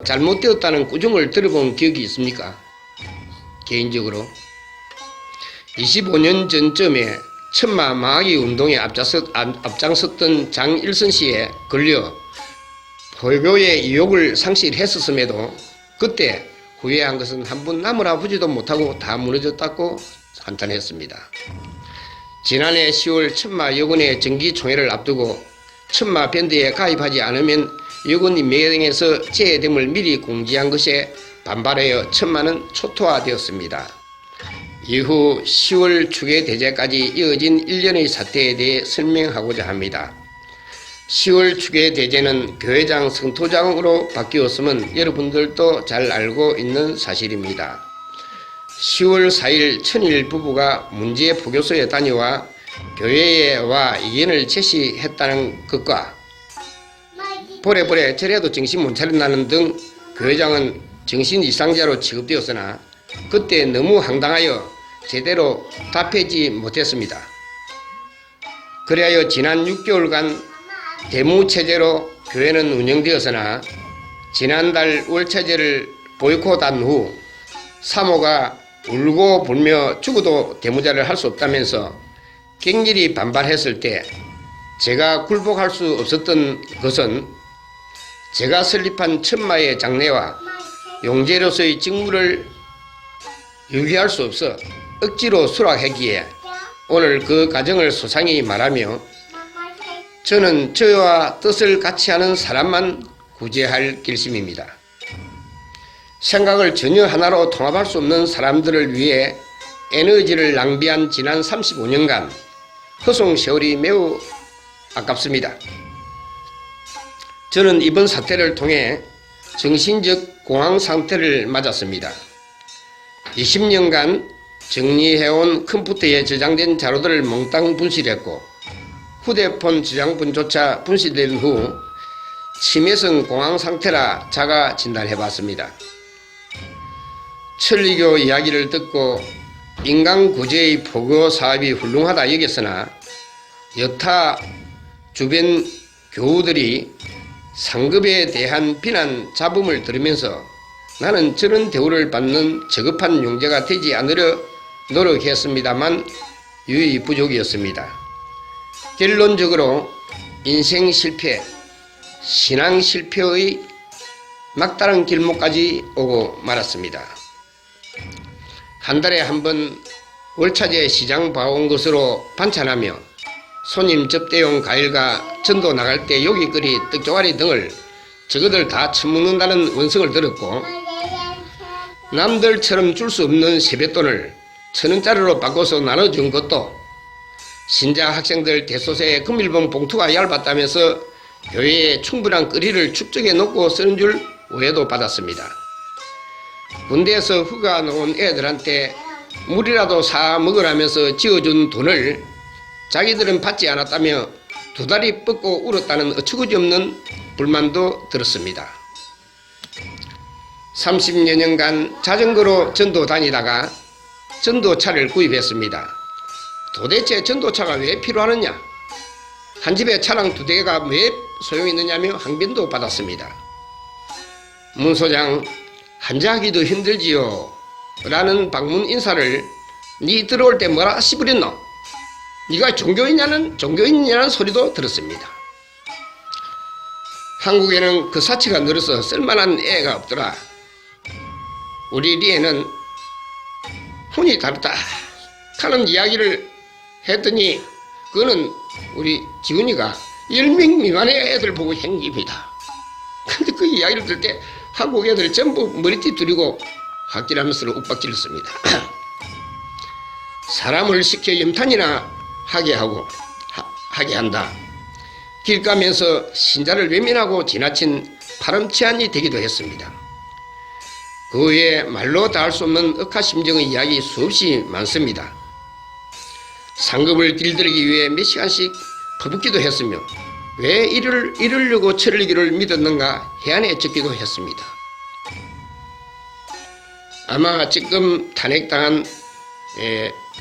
잘못되었다는 꾸중을 들어본 기억이 있습니까? 개인적으로 25년 전쯤에 천마 망하기 운동에 앞장섰던 장일선 씨에 걸려 포교의 유혹을 상실했었음에도 그때 후회한 것은 한 번 나무라 보지도 못하고 다 무너졌다고 한탄했습니다. 지난해 10월 천마 여군의 정기총회를 앞두고 천마 밴드에 가입하지 않으면 여군이 명예에서 제외됨을 미리 공지한 것에 반발하여 천마는 초토화되었습니다. 이후 10월 추계 대제까지 이어진 1년의 사태에 대해 설명하고자 합니다. 10월 추계 대제는 교회장 성토장으로 바뀌었음은 여러분들도 잘 알고 있는 사실입니다. 10월 4일 천일 부부가 문제 포교소에 다녀와 교회와 이견을 제시했다는 것과 보래보래 저래도 정신 못 차린다는 등 교회장은 정신 이상자로 취급되었으나 그때 너무 황당하여 제대로 답하지 못했습니다. 그리하여 지난 6개월간 대무체제로 교회는 운영되었으나 지난달 월체제를 보이콧한 후 사모가 울고 불며 죽어도 대무자를 할 수 없다면서 격렬히 반발했을 때 제가 굴복할 수 없었던 것은 제가 설립한 천마의 장례와 용제로서의 직무를 유기할 수 없어 억지로 수락하기에 오늘 그 과정을 소상히 말하며 저는 저와 뜻을 같이 하는 사람만 구제할 결심입니다. 생각을 전혀 하나로 통합할 수 없는 사람들을 위해 에너지를 낭비한 지난 35년간 허송 세월이 매우 아깝습니다. 저는 이번 사태를 통해 정신적 공황 상태를 맞았습니다. 20년간 정리해온 컴퓨터에 저장된 자료들을 몽땅 분실했고 휴대폰 저장본조차 분실된 후 치매성 공황 상태라 자가 진단해봤습니다. 천리교 이야기를 듣고 인간 구제의 포교 사업이 훌륭하다 여겼으나 여타 주변 교우들이 상급에 대한 비난 잡음을 들으면서 나는 저런 대우를 받는 저급한 용제가 되지 않으려 노력했습니다만 유의 부족이었습니다. 결론적으로 인생 실패, 신앙 실패의 막다른 길목까지 오고 말았습니다. 한 달에 한 번 월차제 시장 봐온 것으로 반찬하며 손님 접대용 과일과 전도 나갈 때 요깃거리, 떡조가리 등을 저것들 다 처먹는다는 원성을 들었고 남들처럼 줄 수 없는 세뱃돈을 1,000원짜리로 바꿔서 나눠준 것도 신자 학생들 대소세에 금일봉 봉투가 얇았다면서 교회에 충분한 거리를 축적해 놓고 쓰는 줄 오해도 받았습니다. 군대에서 휴가 놓은 애들한테 물이라도 사 먹으라면서 지어준 돈을 자기들은 받지 않았다며 두 다리 뻗고 울었다는 어처구니 없는 불만도 들었습니다. 30여 년간 자전거로 전도 다니다가 전도차를 구입했습니다. 도대체 전도차가 왜 필요하느냐? 한 집에 차량 2대가 왜 소용이 있느냐며 항변도 받았습니다. 문 소장, 한자하기도 힘들지요 라는 방문 인사를 니 들어올 때 뭐라 씹으렸노? 니가 종교인이냐는 소리도 들었습니다. 한국에는 그 사치가 늘어서 쓸만한 애가 없더라. 우리 리에는 혼이 다르다 하는 이야기를 했더니 그거는 우리 지훈이가 10명 미만의 애들 보고 한 입니다. 근데 그 이야기를 들을 때 한국 애들 전부 머리띠 두리고 학질하면서 욱박질렀습니다. 사람을 시켜 염탄이나 하게 한다. 길 가면서 신자를 외면하고 지나친 파렴치한이 되기도 했습니다. 그 외에 말로 다 할 수 없는 억하심정의 이야기 수없이 많습니다. 상급을 길들이기 위해 몇 시간씩 퍼붓기도 했으며 왜 이러려고 천리교를 믿었는가 해안에 적기도 했습니다. 아마 지금 탄핵당한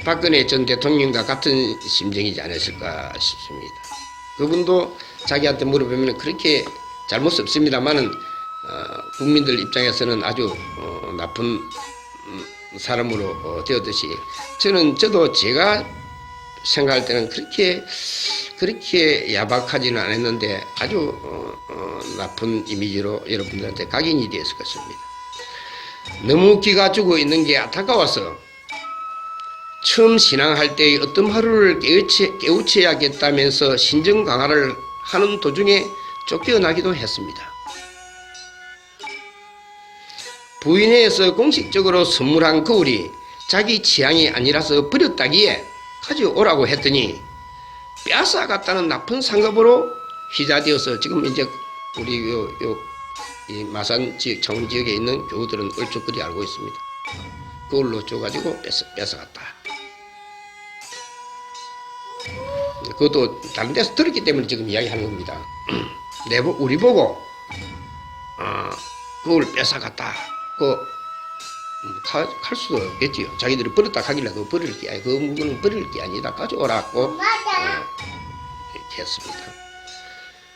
박근혜 전 대통령과 같은 심정이지 않았을까 싶습니다. 그분도 자기한테 물어보면 그렇게 잘못 없습니다만은 국민들 입장에서는 아주 나쁜 사람으로 되었듯이 저도 제가 생각할 때는 그렇게 야박하지는 않았는데 아주 나쁜 이미지로 여러분들한테 각인이 되었을 것입니다. 너무 기가 죽어 있는 게 안타까워서 처음 신앙할 때의 어떤 하루를 깨우쳐야겠다면서 신정 강화를 하는 도중에 쫓겨나기도 했습니다. 부인회에서 공식적으로 선물한 거울이 자기 취향이 아니라서 버렸다기에 가져오라고 했더니 빼앗아갔다는 나쁜 상급으로 휘자되어서 지금 이제 우리 이 마산 지역, 창원 지역에 있는 교우들은 얼추 알고 있습니다. 그걸로 줘가지고 뺏어갔다. 그것도 다른 데서 들었기 때문에 지금 이야기하는 겁니다. 우리 보고 그걸 뺏어갔다. 갈 수도 없겠지요. 자기들이 버렸다 하길래 그 버릴 게 아니, 그 물건은 버릴 게 아니다. 가져오라고 이렇게 했습니다.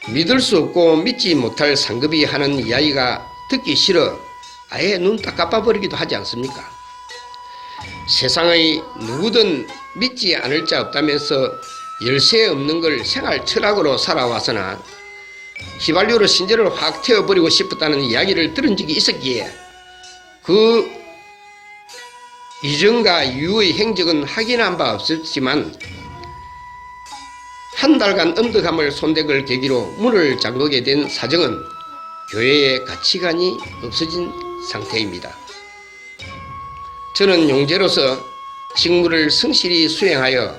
믿을 수 없고 믿지 못할 상급이 하는 이야기가 듣기 싫어 아예 눈 딱 깜빡버리기도 하지 않습니까? 세상의 누구든 믿지 않을 자 없다면서 열쇠 없는 걸 생활 철학으로 살아와서나 휘발유로 신재를 확 태워버리고 싶었다는 이야기를 들은 적이 있었기에 그 이전과 이후의 행적은 확인한 바 없었지만 한 달간 엄덕함을 손대걸 계기로 문을 잠그게 된 사정은 교회의 가치관이 없어진 상태입니다. 저는 용제로서 직무를 성실히 수행하여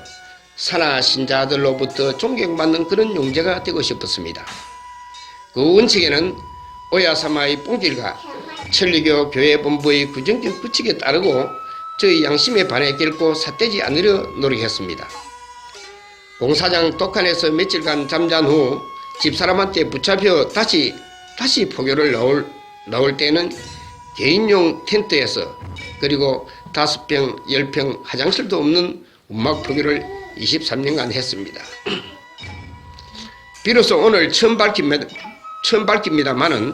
산하 신자들로부터 존경받는 그런 용제가 되고 싶었습니다. 그 원칙에는 오야사마의 뽕길과 천리교 교회본부의 규정적 규칙에 따르고 저희 양심에 반해 결코 삿대지 않으려 노력했습니다. 공사장 독한에서 며칠간 잠잔 후 집사람한테 붙잡혀 다시 포교를 나올 때는 개인용 텐트에서 그리고 5평, 10평 화장실도 없는 운막 포교를 23년간 했습니다. 비로소 오늘 처음 밝힙니다마는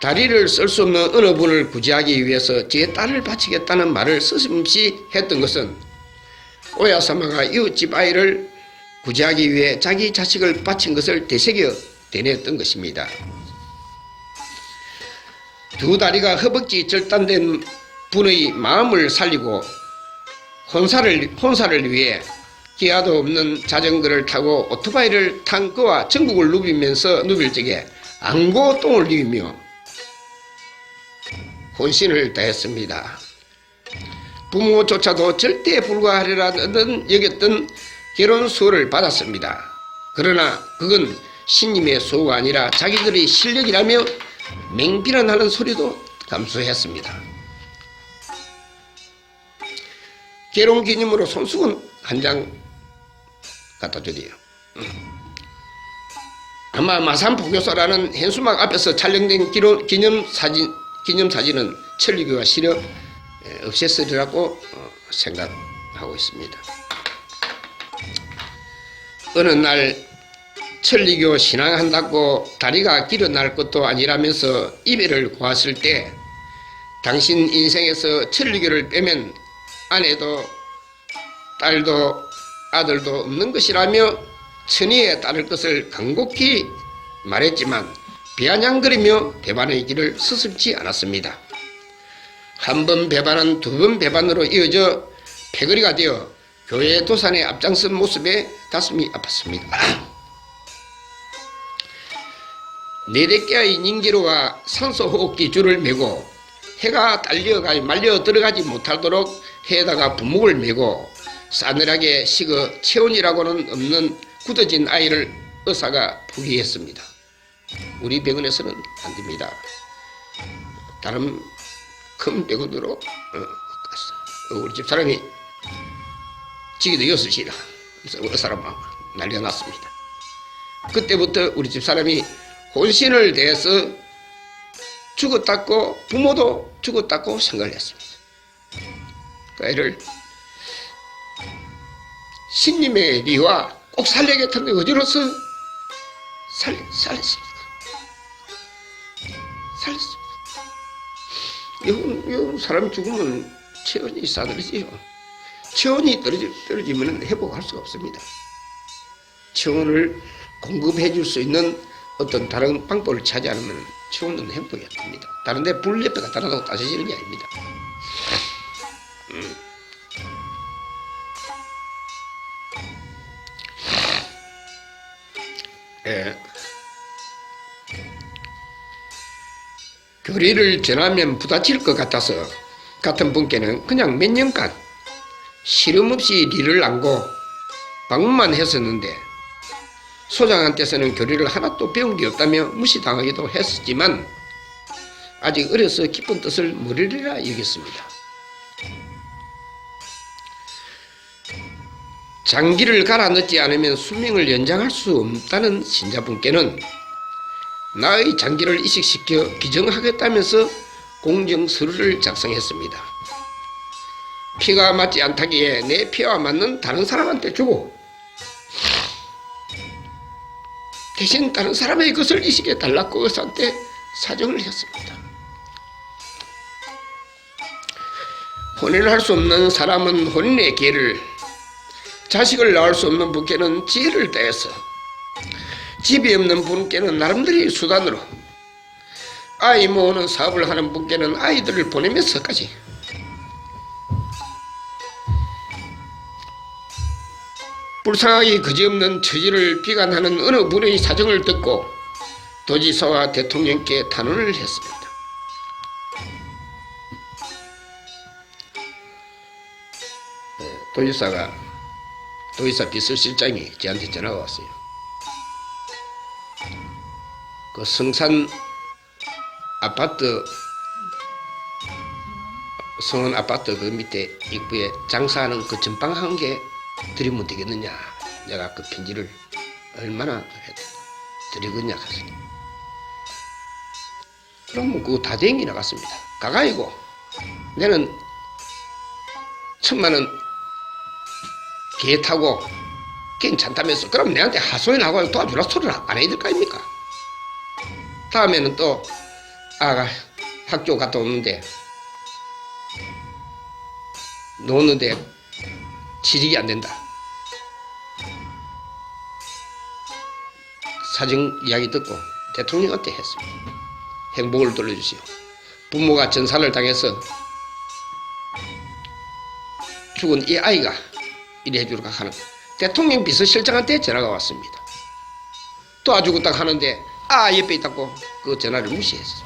다리를 쓸 수 없는 어느 분을 구제하기 위해서 제 딸을 바치겠다는 말을 서슴없이 했던 것은 오야사마가 이웃집 아이를 구제하기 위해 자기 자식을 바친 것을 되새겨 대냈던 것입니다. 두 다리가 허벅지 절단된 분의 마음을 살리고 혼사를 위해 기아도 없는 자전거를 타고 오토바이를 탄 그와 전국을 누빌 적에 안고 똥을 누비며 혼신을 다했습니다. 부모조차도 절대 불가하리라는 여겼던 결혼 수호를 받았습니다. 그러나 그건 신님의 수호가 아니라 자기들의 실력이라며 맹비난하는 소리도 감수했습니다. 결혼 기념으로 손수건 한 장 갖다 주세요. 아마 마산 포교소라는 현수막 앞에서 촬영된 기념사진은 천리교가 실어 없앴으리라고 생각하고 있습니다. 어느 날 천리교 신앙한다고 다리가 길어날 것도 아니라면서 이별을 고했을 때 당신 인생에서 천리교를 빼면 아내도 딸도 아들도 없는 것이라며 천의에 따를 것을 간곡히 말했지만 비아냥거리며 배반의 길을 서슴지 않았습니다. 한 번 배반은 두 번 배반으로 이어져 패거리가 되어 교회 도산에 앞장선 모습에 가슴이 아팠습니다. 네댓개의 닝기로와 산소호흡기 줄을 메고 해가 말려 들어가지 못하도록 해에다가 분목을 메고 싸늘하게 식어 체온이라고는 없는 굳어진 아이를 의사가 포기했습니다. 우리 병원에서는 안 됩니다. 다른 큰 병원으로 우리 집사람이 지기도 6시라 그래서 의사람 난리가 났습니다. 그때부터 우리 집사람이 혼신을 대해서 죽었다고 부모도 죽었다고 생각을 했습니다. 그 아이를 신님의 리와 꼭 살려야겠다는 의지로서 살렸습니다. 살렸습니다. 이 사람이 죽으면 체온이 싸늘해지요. 체온이 떨어지면 회복할 수가 없습니다. 체온을 공급해 줄 수 있는 어떤 다른 방법을 찾지 않으면 체온은 회복이 안 됩니다. 다른데 불 옆에 갖다 놔도 따져지는 게 아닙니다. 예. 교리를 전하면 부딪힐 것 같은 분께는 그냥 몇 년간 시름 없이 리를 안고 방문만 했었는데 소장한테서는 교리를 하나도 배운 게 없다며 무시당하기도 했었지만 아직 어려서 깊은 뜻을 모르리라 여겼습니다. 장기를 갈아 넣지 않으면 수명을 연장할 수 없다는 신자분께는 나의 장기를 이식시켜 기증하겠다면서 공정서류를 작성했습니다. 피가 맞지 않다기에 내 피와 맞는 다른 사람한테 주고 대신 다른 사람의 것을 이식해 달라고 의사한테 사정을 했습니다. 혼인을 할 수 없는 사람은 혼인의 기회를, 자식을 낳을 수 없는 분께는 지혜를 다해서, 집이 없는 분께는 나름대로의 수단으로, 아이 모으는 사업을 하는 분께는 아이들을 보내면서까지 불쌍하게 그지없는 처지를 비관하는 어느 분의 사정을 듣고 도지사와 대통령께 탄원을 했습니다. 도지사 비서실장이 저한테 전화가 왔어요. 그 성산 아파트, 성원 아파트 그 밑에 입구에 장사하는 그 전방 한 개 드리면 되겠느냐. 내가 그 편지를 얼마나 드리겠냐 하시니. 그럼 그거 다 대행이 나갔습니다. 가가이고 내는 1000만원 개 타고 괜찮다면서 그럼 내한테 하소연하고 도와주라 소리를 안 해야 될 거 아닙니까? 다음에는 또 아가 학교 갔다 오는데 노는데 취직이 안 된다. 사정 이야기 듣고 대통령한테 했습니다. 행복을 돌려주시오. 부모가 전산을 당해서 죽은 이 아이가 이래 해주라 하는 대통령 비서실장한테 전화가 왔습니다. 도와주고 딱 하는데 옆에 있다고 그 전화를 무시했어.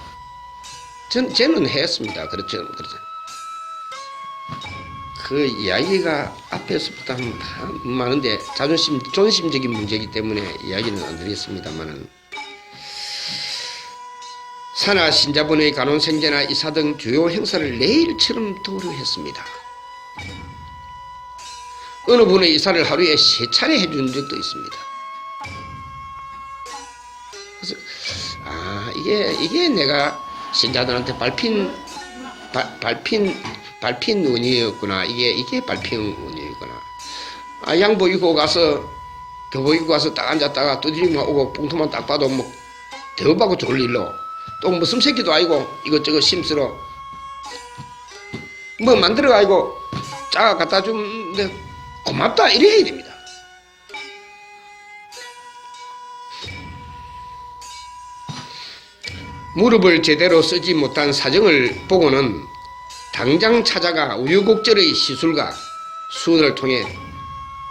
쟤는 했습니다. 그렇죠. 그 이야기가 앞에서부터 많은데 존심적인 문제이기 때문에 이야기는 안 드리겠습니다만은 산하 신자분의 간혼생제나 이사 등 주요 행사를 내일처럼 도루했습니다. 어느 분의 이사를 하루에 3차례 해준 적도 있습니다. 그래서 이게 내가 신자들한테 밟힌 운이었구나. 이게 밟힌 운이었구나. 양복 입고 가서 교복 입고 가서 딱 앉았다가 두드리면 오고 봉투만 딱 봐도 뭐 대우받고 좋을 일로 또 무슨 새끼도 아니고 이것저것 심스러 뭐 만들어 가지고 짜가 갖다 주는데 고맙다 이래 해야 됩니다. 무릎을 제대로 쓰지 못한 사정을 보고는 당장 찾아가 우유곡절의 시술과 수원을 통해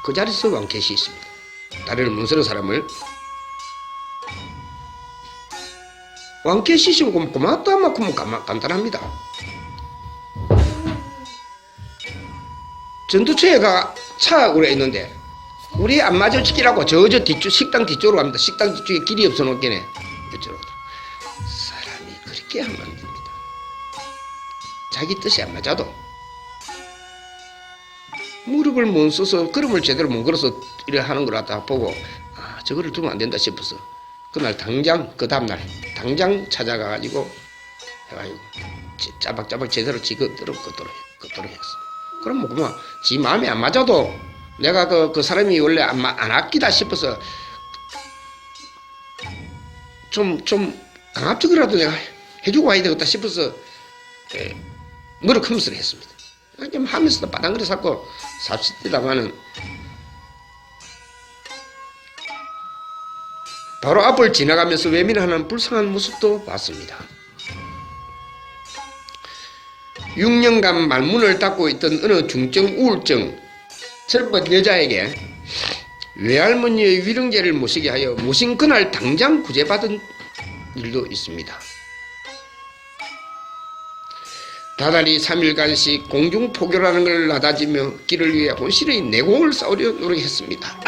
그 자리에서 완쾌시 있습니다. 다리를 문서는 사람을 완쾌시키면 고맙다 만큼은 간단합니다. 전두초에가 차 오래 있는데 우리 안 마주치기라고 저 뒤쪽 식당 뒤쪽으로 갑니다. 식당 뒤쪽에 길이 없어 놓겠네. 이쪽으로. 사람이 그렇게 하면 안 됩니다. 자기 뜻이 안 맞아도 무릎을 못 써서 걸음을 제대로 못 걸어서 이래 하는 걸 갖다 보고 저거를 두면 안 된다 싶어서 그날 당장 그 다음날 당장 찾아가가지고 해가지고 짜박짜박 제대로 지그대로 그대로 했어. 그럼 뭐 그만 지 마음에 안 맞아도 내가 그 사람이 원래 안 아끼다 싶어서 좀 강압적이라도 내가 해주고 와야 되겠다 싶어서 무릎 흠수를 했습니다. 좀 하면서도 바닥을 잡고 삽시다마는 바로 앞을 지나가면서 외면하는 불쌍한 모습도 봤습니다. 6년간 말문을 닫고 있던 어느 중증 우울증 슬픈 여자에게 외할머니의 위령제를 모시게 하여 모신 그날 당장 구제받은 일도 있습니다. 다달이 3일간씩 공중포교라는 걸 나다지며 길을 위해 혼신의 내공을 쌓으려 노력했습니다.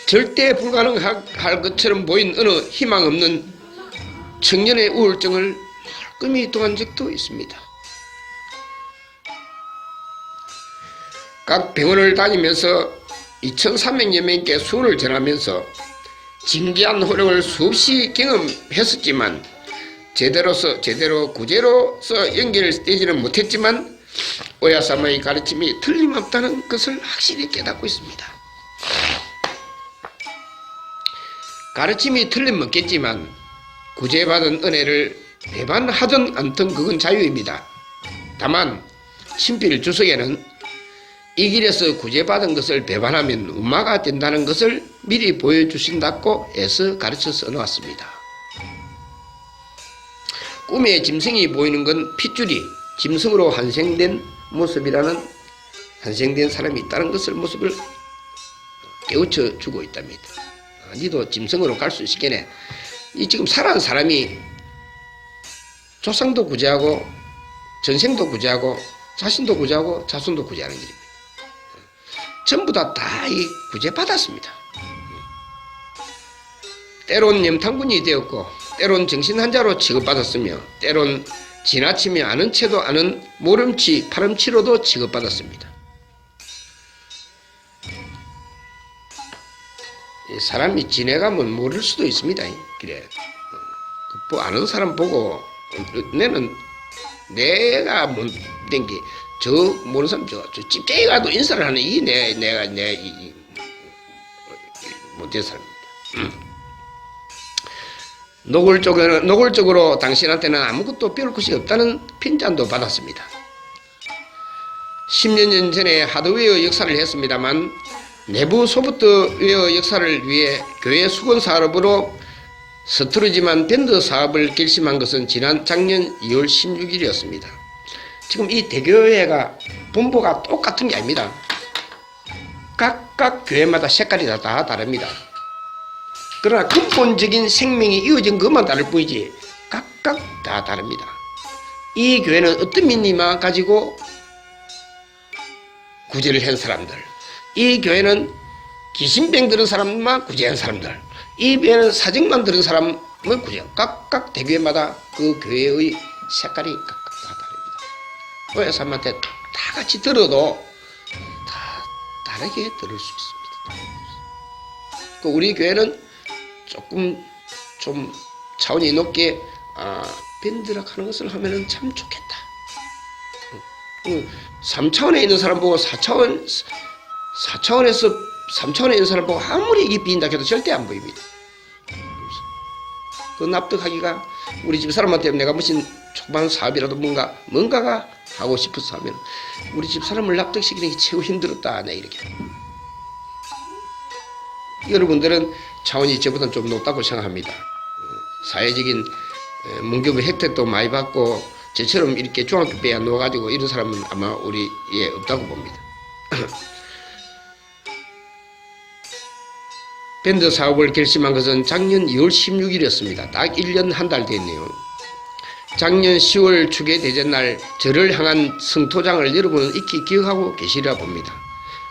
절대 불가능할 것처럼 보인 어느 희망 없는 청년의 우울증을 말끔히 도한 적도 있습니다. 각 병원을 다니면서 2,300여 명께 수원을 전하면서 진기한 호령을 수없이 경험했었지만 제대로 구제로서 연결되지는 못했지만 오야삼의 가르침이 틀림없다는 것을 확실히 깨닫고 있습니다. 가르침이 틀림없겠지만 구제받은 은혜를 배반하든 않든 그건 자유입니다. 다만 친필 주석에는 이 길에서 구제받은 것을 배반하면 운마가 된다는 것을 미리 보여주신다고 애써 가르쳐서 놓았습니다. 꿈에 짐승이 보이는 건 핏줄이 짐승으로 환생된 모습이라는 환생된 사람이 있다는 것을 모습을 깨우쳐 주고 있답니다. 니도 짐승으로 갈 수 있겠네. 이 지금 살아난 사람이 조상도 구제하고 전생도 구제하고 자신도 구제하고 자손도 구제하는 일입니다. 전부 다 이 구제받았습니다. 때론 염탐꾼이 되었고 때론 정신환자로 취급받았으며 때론 지나치며 아는 채도 아는 모름치 파렴치로도 취급받았습니다. 사람이 지내가면 모를 수도 있습니다. 그래. 뭐 아는 사람 보고 내가 못된 게 저 모르는 사람 저 집게에 가도 인사를 하는 이 내가 못된 사람입니다. 노골적으로 당신한테는 아무것도 배울 것이 없다는 핀잔도 받았습니다. 10년 전에 하드웨어 역사를 했습니다만 내부 소프트웨어 역사를 위해 교회 수건 사업으로 서투르지만 밴드 사업을 결심한 것은 지난 작년 2월 16일이었습니다. 지금 이 대교회가 본부가 똑같은 게 아닙니다. 각각 교회마다 색깔이 다 다릅니다. 그러나 근본적인 생명이 이어진 것만 다를 뿐이지 각각 다 다릅니다. 이 교회는 어떤 믿음만 가지고 구제를 한 사람들, 이 교회는 귀신병 들은 사람만 구제한 사람들, 이 교회는 사정만 들은 사람을 구제한 각각 대교회마다 그 교회의 색깔이 각각 다 다릅니다. 교회 사람한테 다 같이 들어도 다 다르게 들을 수 있습니다. 우리 교회는 조금 좀 차원이 높게 밴드락 하는 것을 하면은 참 좋겠다. 3차원에 있는 사람 보고 4차원에서 3차원에 있는 사람 보고 아무리 이게 비인다 해도 절대 안 보입니다. 그 납득하기가 우리 집 사람한테 내가 무슨 초반 사업이라도 뭔가가 하고 싶어서 하면 우리 집 사람을 납득시키는 게 최고 힘들었다. 네, 이렇게. 여러분들은 차원이 저보다 좀 높다고 생각합니다. 사회적인 문교부 혜택도 많이 받고 저처럼 이렇게 중학교 빼야 놓아가지고 이런 사람은 아마 우리에 없다고 봅니다. 밴드 사업을 결심한 것은 작년 2월 16일이었습니다. 딱 1년 한 달 됐네요. 작년 10월 추계대전날 저를 향한 성토장을 여러분은 익히 기억하고 계시리라 봅니다.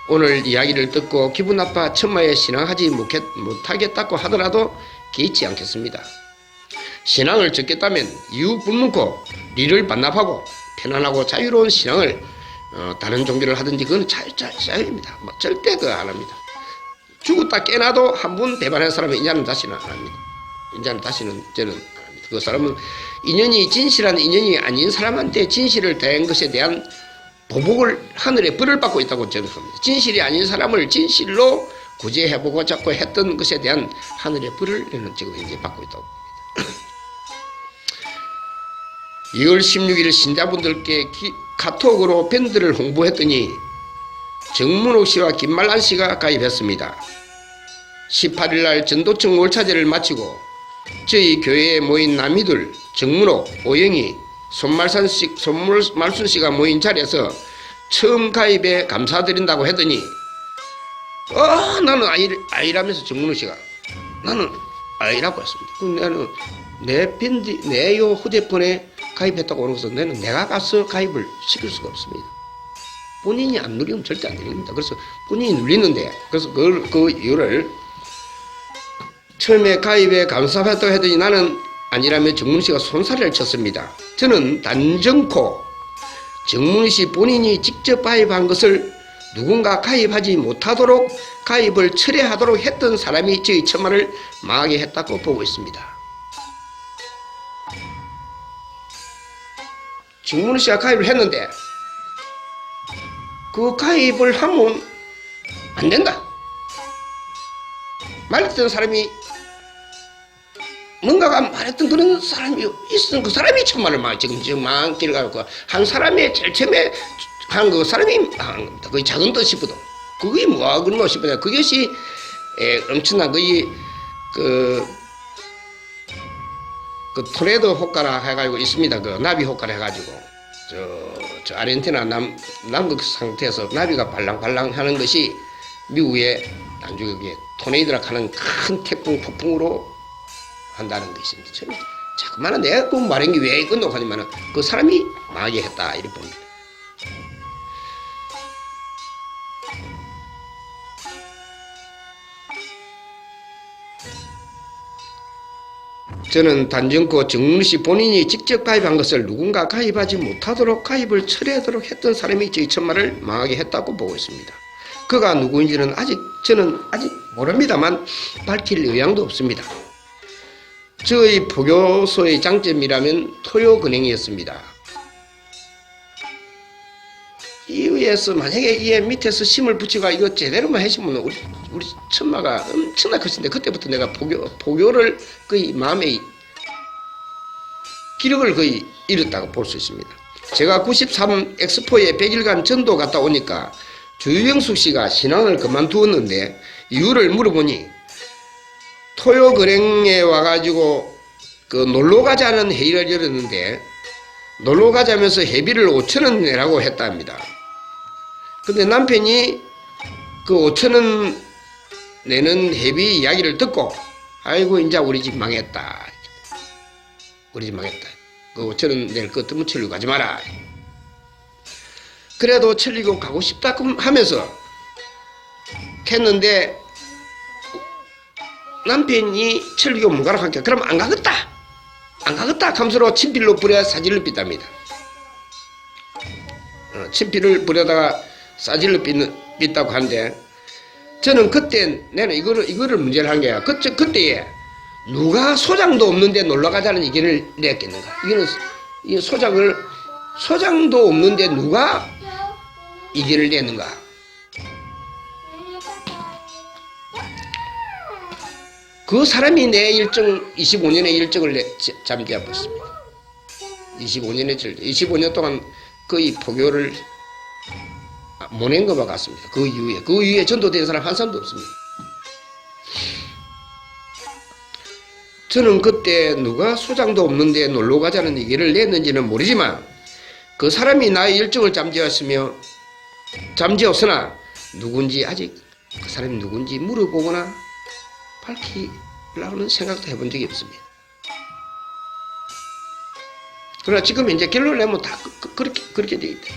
오늘 이야기를 듣고 기분 나빠 천마에 신앙하지 못하겠다고 하더라도 개의치 않겠습니다. 신앙을 적겠다면 이유 불문코 리를 반납하고 편안하고 자유로운 신앙을 다른 종교를 하든지 그건 자유입니다. 절대 그거 안 합니다. 죽었다 깨나도 한 번 배반한 사람은 인자는 다시는 안 합니다. 인자는 다시는 저는 안 합니다. 그 사람은 인연이 진실한 인연이 아닌 사람한테 진실을 대한 것에 대한 보복을 하늘에 벌을 받고 있다고 저는 합니다. 진실이 아닌 사람을 진실로 구제해보고 자꾸 했던 것에 대한 하늘의 벌을 지금 현재 받고 있다고 봅니다. 2월 16일 신자분들께 카톡으로 밴드를 홍보했더니 정문옥 씨와 김말란 씨가 가입했습니다. 18일날 전도청 월차제를 마치고 저희 교회에 모인 남이들 정문옥, 오영희, 손말순 씨가 모인 자리에서 처음 가입에 감사드린다고 했더니 나는 아이라면서 정문옥 씨가 나는 아이라고 했습니다. 나는 내 밴드 내 요 휴대폰에 가입했다고 하는 것은 내가 가서 가입을 시킬 수가 없습니다. 본인이 안 누리면 절대 안 됩니다. 그래서 본인이 눌리는데 그래서 그 이유를 처음에 가입에 감사했다고 했더니 나는 아니라며 정문 씨가 손사래를 쳤습니다. 저는 단정코 정문 씨 본인이 직접 가입한 것을 누군가 가입하지 못하도록 가입을 철회하도록 했던 사람이 저희 처마를 망하게 했다고 보고 있습니다. 정문 씨가 가입을 했는데 그 가입을 하면 안 된다. 말했던 사람이 뭔가가 말했던 그런 사람이 있었던 그 사람이 천만을 막 지금 망기를 가고 한 사람의 제일 처음에 한 그 사람이 망한 겁니다. 거의 작은 듯 싶어도 그게 뭐하겠노 싶어요. 그것이 엄청난 거의 그 토레도 효과라 해가지고 있습니다. 그 나비 효과라 해가지고 저 아르헨티나 남극 상태에서 나비가 발랑발랑 하는 것이 미국의 나중에 토네이드라 하는 큰 태풍 폭풍으로 한다는 것입니다. 자꾸만 내가 그 말한 게 왜 끝나고 하지만은 그 사람이 망하게 했다 이렇게 봅니다. 저는 단정코 정문 씨 본인이 직접 가입한 것을 누군가 가입하지 못하도록 가입을 철회하도록 했던 사람이 저희 천마를 망하게 했다고 보고 있습니다. 그가 누구인지는 저는 아직 모릅니다만 밝힐 의향도 없습니다. 저희 포교소의 장점이라면 토요근행이었습니다. 이위에서 만약에 이 밑에서 심을 붙이고 이거 제대로만 해주면 우리 천마가 엄청나게 컸는데 그때부터 내가 포교를 거의 마음의 기력을 거의 잃었다고 볼 수 있습니다. 제가 93 엑스포에 100일간 전도 갔다 오니까 주영숙 씨가 신앙을 그만두었는데 이유를 물어보니 토요근행에 와가지고 그 놀러가자는 회의를 열었는데 놀러가자면서 회비를 5,000원 내라고 했답니다. 근데 남편이 그 5,000원 내는 회비 이야기를 듣고 아이고 이제 우리 집 망했다. 우리 집 망했다. 그 5,000원 낼 거 뜨문 천리고 가지 마라. 그래도 천리고 가고 싶다 하면서 했는데 남편이 천리고 못 가라 하니까 그럼 안 가겠다. 안 가겠다 하면서 친필로 뿌려 사진을 삐답니다. 친필을 뿌려다가 사진을 삐다고 하는데 저는 그때 내는 이거를 문제를 한 게야. 그때에 누가 소장도 없는데 놀러 가자는 의견을 냈겠는가? 이거는 소장도 없는데 누가 의견을 냈는가? 그 사람이 내 일정 25년의 일정을 잠재하고 있습니다. 25년 동안 거의 포교를 못 낸 것만 같습니다. 그 이후에 전도된 사람 한 사람도 없습니다. 저는 그때 누가 소장도 없는데 놀러 가자는 얘기를 냈는지는 모르지만 그 사람이 나의 일정을 잠재웠으나 누군지 아직 그 사람이 누군지 물어보거나 밝히려는 생각도 해본 적이 없습니다. 그러나 지금 이제 결론을 내면 다 그렇게 돼 있다.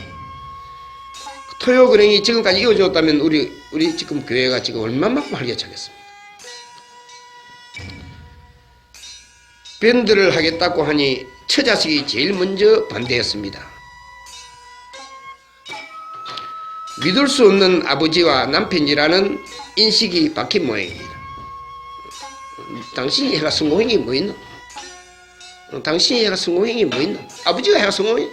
토요근행이 지금까지 이어졌다면 우리 지금 교회가 지금 얼마만큼 활기차겠습니까? 밴드를 하겠다고 하니 처자식이 제일 먼저 반대했습니다. 믿을 수 없는 아버지와 남편이라는 인식이 박힌 모양입니다. 당신이 해가 성공행이 뭐 있노? 당신이 해가 성공행이 뭐 있노? 아버지가 해가 성공행이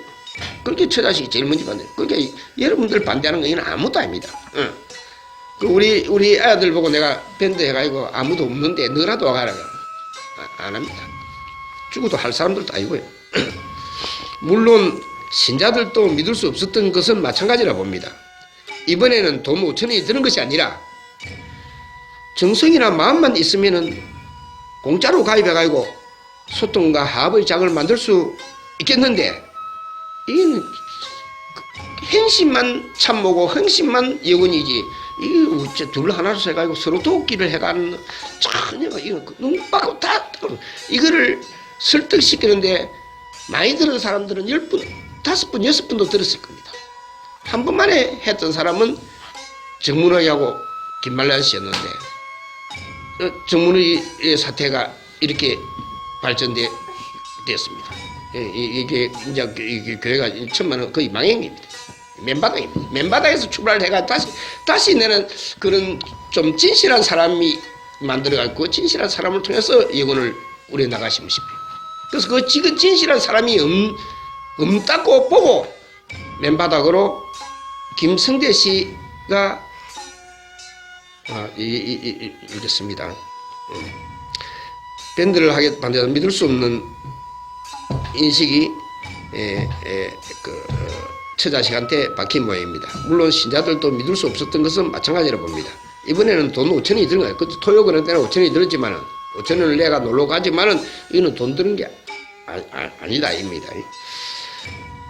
그렇게 처자식이 제일 먼저 반대. 그러니까 여러분들 반대하는 건 아무것도 아닙니다. 우리 아들 보고 내가 밴드 해가지고 아무도 없는데 너라도 와가라. 안 합니다. 죽어도 할 사람들도 아니고요. 물론 신자들도 믿을 수 없었던 것은 마찬가지라 봅니다. 이번에는 돈 5천원이 드는 것이 아니라 정성이나 마음만 있으면은 공짜로 가입해가지고 소통과 화합의 장을 만들 수 있겠는데, 이는 행심만 참모고 행심만 영원이지, 이게 어째 둘 하나로 해가지고 서로 돕기를 해가는, 전혀 이거 눈 빠고 다 이거를 설득시키는데 많이 들은 사람들은 10분, 5분, 6분도 들었을 겁니다. 한 번만에 했던 사람은 정문의하고 김말란 씨였는데, 정문의 사태가 이렇게 발전되었습니다. 이게 이제 교회가 천만은 거의 망행입니다. 맨바닥입니다. 맨바닥에서 출발을 해가 다시 내는 그런 좀 진실한 사람이 만들어갖고 진실한 사람을 통해서 영혼을 우려 나가시면 싶어요. 그래서 그 지금 진실한 사람이 없다고 보고 맨바닥으로 김성대 씨가 이랬습니다. 밴드를 하겠다는 믿을 수 없는 인식이 처자식한테 박힌 모양입니다. 물론 신자들도 믿을 수 없었던 것은 마찬가지라 봅니다. 이번에는 돈 5천원이 드는 거예요. 그때 토요그런 때는 5천원이 들었지만은 5천원을 내가 놀러 가지만은 이거는 돈 드는 게 아니다 입니다.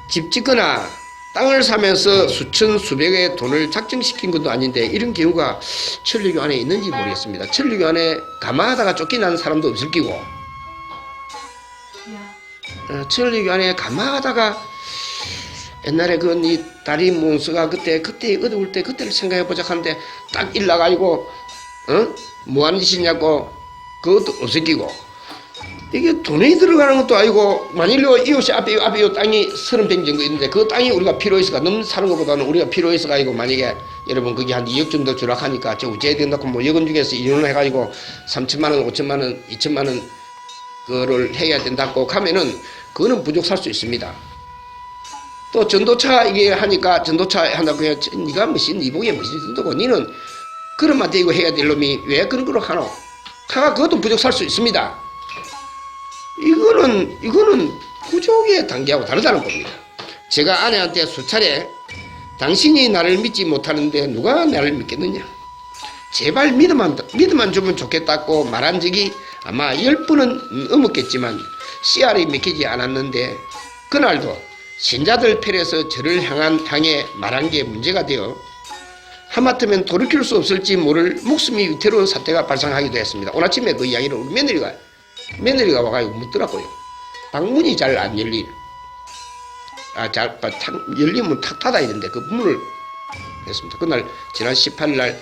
집 짓거나 땅을 사면서 수천 수백의 돈을 작정시킨 것도 아닌데 이런 경우가 천리교 안에 있는지 모르겠습니다. 천리교 안에 가마하다가 쫓겨난 사람도 없을 끼고, 천리교 안에 가마하다가 옛날에 이 다리 몬스가 그때 어두울 때 그때를 생각해 보자 하는데 딱 일나가지고 뭐 하는 짓이냐고 그것도 없을 끼고, 이게 돈이 들어가는 것도 아니고, 만일로 이웃이 앞에 이 땅이 30평 정도 있는데 그 땅이 우리가 필요해서가 너무 사는 것보다는 우리가 필요해서가 아니고, 만약에 여러분 그게 한 2억 정도 주락하니까 저 우째에 된다고 뭐 여건 중에서 이혼을 해가지고 3천만 원, 5천만 원, 2천만 원 그거를 해야 된다고 하면은 그거는 부족 살 수 있습니다. 또 전도차 이게 하니까 전도차 한다고 해야 니가 무슨 이복에 무슨 전도고 니는 그런만 대고 해야 될 놈이 왜 그런 거로 하노? 하가 그것도 부족 살 수 있습니다. 이거는 부족의 단계하고 다르다는 겁니다. 제가 아내한테 수차례 당신이 나를 믿지 못하는데 누가 나를 믿겠느냐, 제발 믿음만 주면 좋겠다고 말한 적이 아마 10번은 넘었겠지만 씨알이 믿기지 않았는데, 그날도 신자들 편에서 저를 향해 말한 게 문제가 되어 하마터면 돌이킬 수 없을지 모를 목숨이 위태로운 사태가 발생하기도 했습니다. 오늘 아침에 그 이야기를 우리 며느리가 와가지고 묻더라고요. 방문이 잘 안 열리네. 열리면 탁 닫아야 되는데 그 문을 했습니다. 그날 지난 18일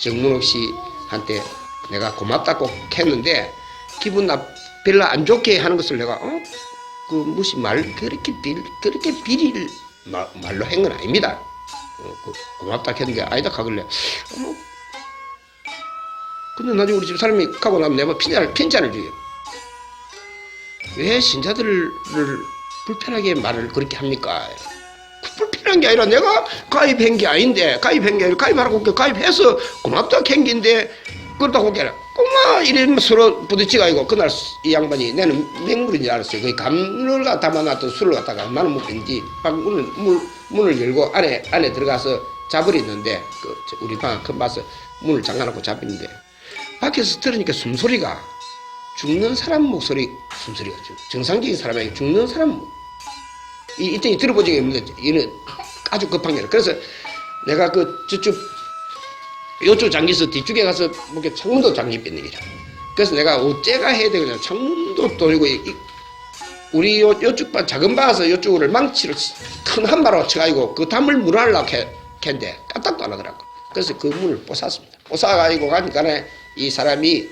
정문옥 씨한테 내가 고맙다고 했는데 기분 별로 안 좋게 하는 것을 내가 그 무슨 그렇게 비릴 말로 한 건 아닙니다. 고맙다 했는데 아니다 하길래 근데 나중에 우리 집 사람이 가고 나면 내가 핀잔을 줘요. 왜 신자들을 불편하게 말을 그렇게 합니까? 불편한 게 아니라 내가 가입한 게 아닌데, 가입하라고 가입해서 고맙다 한 게인데 그렇다고 하기에는 꼬마 이러면 서로 부딪혀가지고, 그날 이 양반이 나는 맹물인 줄 알았어요. 거기 감을 담아놨던 술을 갖다가 나는 먹든지 문을 열고 안에 들어가서 자버렸는데, 우리 방 큰 방에서 문을 잠가놓고 자버렸는데 밖에서 들으니까 숨소리가 죽는 사람 목소리, 숨소리가 정상적인 사람이 죽는 사람 이때 들어본 적이 없는데 얘는 아주 급한 게. 그래서 내가 요쪽 잠겨서 뒤쪽에 가서 뭐게 창문도 잠기겠네. 그래서 내가 어째가 해야 되겠냐, 창문도 돌리고 우리 요쪽 방 작은 방에서 요쪽을 망치로 큰 한 바로 쳐가지고 그 담을 문하려고 했는데 까딱도 안 하더라고. 그래서 그 문을 부쉈습니다. 부숴가지고 가니까 이 사람이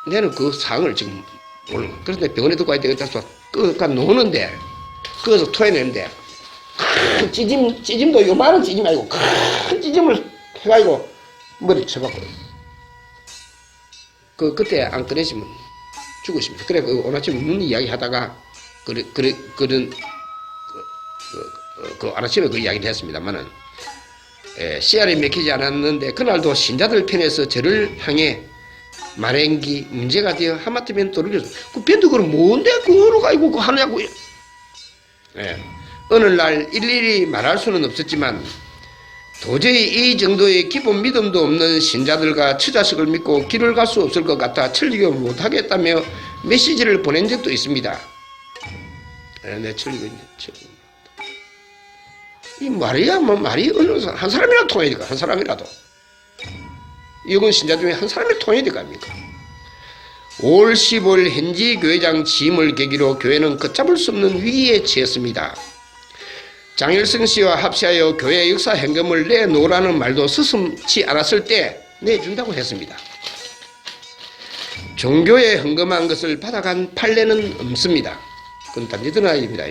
내는 그 상황을 지금 모르는 거야. 그래서 병원에 듣고 와야 되겠다 해서 그러니까 노는데 그래서 토해내는데 큰 찌짐도 요만한 찌짐이 아니고 큰 찌짐을 해가지고 머리 쳐박고 그때 안 꺼내시면 죽으십니다. 그래 오늘 아침 문 이야기 하다가 그런 그 아침에 그 이야기를 했습니다만은 씨알이 맥히지 않았는데 그날도 신자들 편에서 저를 향해 만행기 문제가 되어 하마터면 떠올려서 그 밴드 그럼 뭔데 그거로 가지고 그거 하냐고요. 어느 날 일일이 말할 수는 없었지만 도저히 이 정도의 기본 믿음도 없는 신자들과 처자식을 믿고 길을 갈 수 없을 것 같아 천리교 못하겠다며 메시지를 보낸 적도 있습니다. 내 천리교 이 말이야 뭐 말이 어느 한 사람이라도 통해야 될까 한 사람이라도 이건 신자 중에 한 사람이 통해야 될 거 아닙니까? 올 15일 현지 교회장 취임을 계기로 교회는 걷잡을 수 없는 위기에 처했습니다. 장일성 씨와 합시하여 교회 역사 현금을 내놓으라는 말도 서슴지 않았을 때 내준다고 했습니다. 종교에 헌금한 것을 받아간 판례는 없습니다. 그건 단지드나 일입니다.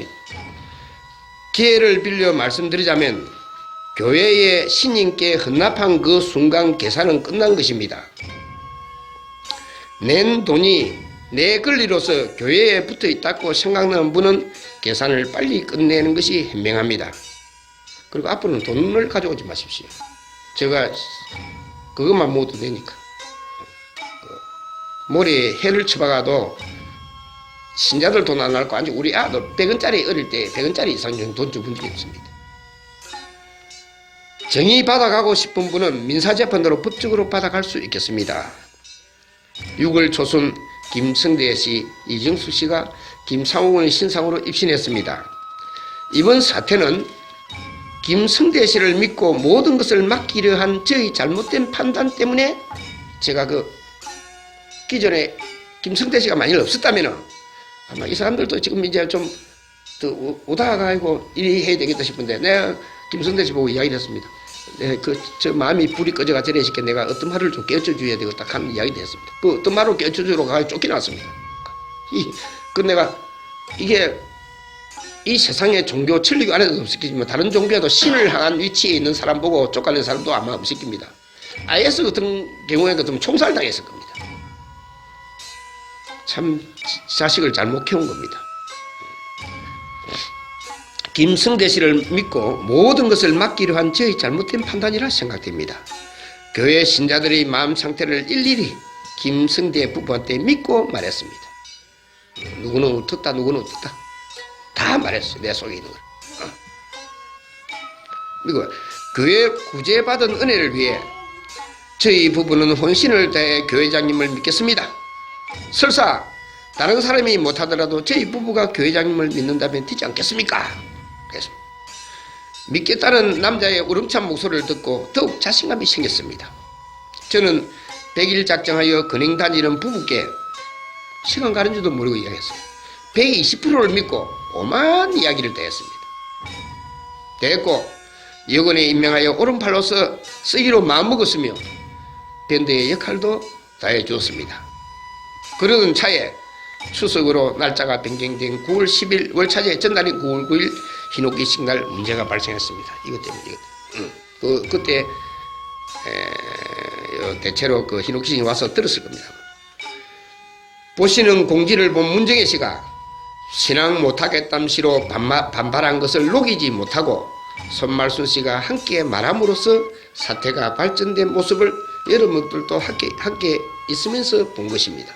기회를 빌려 말씀드리자면 교회의 신인께 헌납한 그 순간 계산은 끝난 것입니다. 낸 돈이 내 권리로서 교회에 붙어 있다고 생각하는 분은 계산을 빨리 끝내는 것이 현명합니다. 그리고 앞으로는 돈을 가져오지 마십시오. 제가 그것만 모두 되니까. 머리에 해를 쳐박아도 신자들 돈 안 날 거 아니고 우리 아들 100원짜리 어릴 때 100원짜리 이상 돈 준 적이 없습니다. 정의 받아가고 싶은 분은 민사재판으로 법적으로 받아갈 수 있겠습니다. 6월 초순 김성대 씨, 이정수 씨가 김상욱의 신상으로 입신했습니다. 이번 사태는 김성대 씨를 믿고 모든 것을 맡기려 한 저의 잘못된 판단 때문에 제가 그 기존에 김성대 씨가 만일 없었다면 아마 이 사람들도 지금 이제 좀 더 오다가 아니고 이리 해야 되겠다 싶은데 내가 김성대 씨 보고 이야기를 했습니다. 저 마음이 불이 꺼져가 저래시게 내가 어떤 말을 좀 깨우쳐 줘야 되겠다 하는 이야기를 했습니다. 그 어떤 말을 깨우쳐 주러 가서 쫓겨났습니다. 그 내가 이게 이 세상에 종교 천리교 안에도 없었겠지만 다른 종교에도 신을 향한 위치에 있는 사람 보고 쫓아낸 사람도 아마 없을 겁니다. IS 같은 경우에 같으면 총살당했을 겁니다. 참 자식을 잘못 키운 겁니다. 김성대 씨를 믿고 모든 것을 맡기려 한 저의 잘못된 판단이라 생각됩니다. 교회 신자들의 마음 상태를 일일이 김성대 부부한테 믿고 말했습니다. 누구는 어떻다 누구는 어떻다 다 말했어요. 내 속에 있는 걸. 그리고 교회 구제받은 은혜를 위해 저희 부부는 혼신을 다해 교회장님을 믿겠습니다. 설사 다른 사람이 못하더라도 저희 부부가 교회장님을 믿는다면 되지 않겠습니까? 그랬습니다. 믿겠다는 남자의 우렁찬 목소리를 듣고 더욱 자신감이 생겼습니다. 저는 100일 작정하여 근행 다니는 부부께 시간 가는 줄도 모르고 이야기했어요. 120%를 믿고 오만 이야기를 대했습니다. 대했고 여건에 임명하여 오른팔로서 쓰기로 마음먹었으며 밴드의 역할도 다해 주었습니다. 그러던 차에 추석으로 날짜가 변경된 9월 10일 월차제 전날인 9월 9일 흰옥기식 날 문제가 발생했습니다. 이것 때문에 그때 대체로 그 흰옥기식이 와서 들었을 겁니다. 보시는 공지를 본 문정혜 씨가 신앙 못하겠담시로 반발한 것을 녹이지 못하고 손말순 씨가 함께 말함으로써 사태가 발전된 모습을 여러분들도 함께 있으면서 본 것입니다.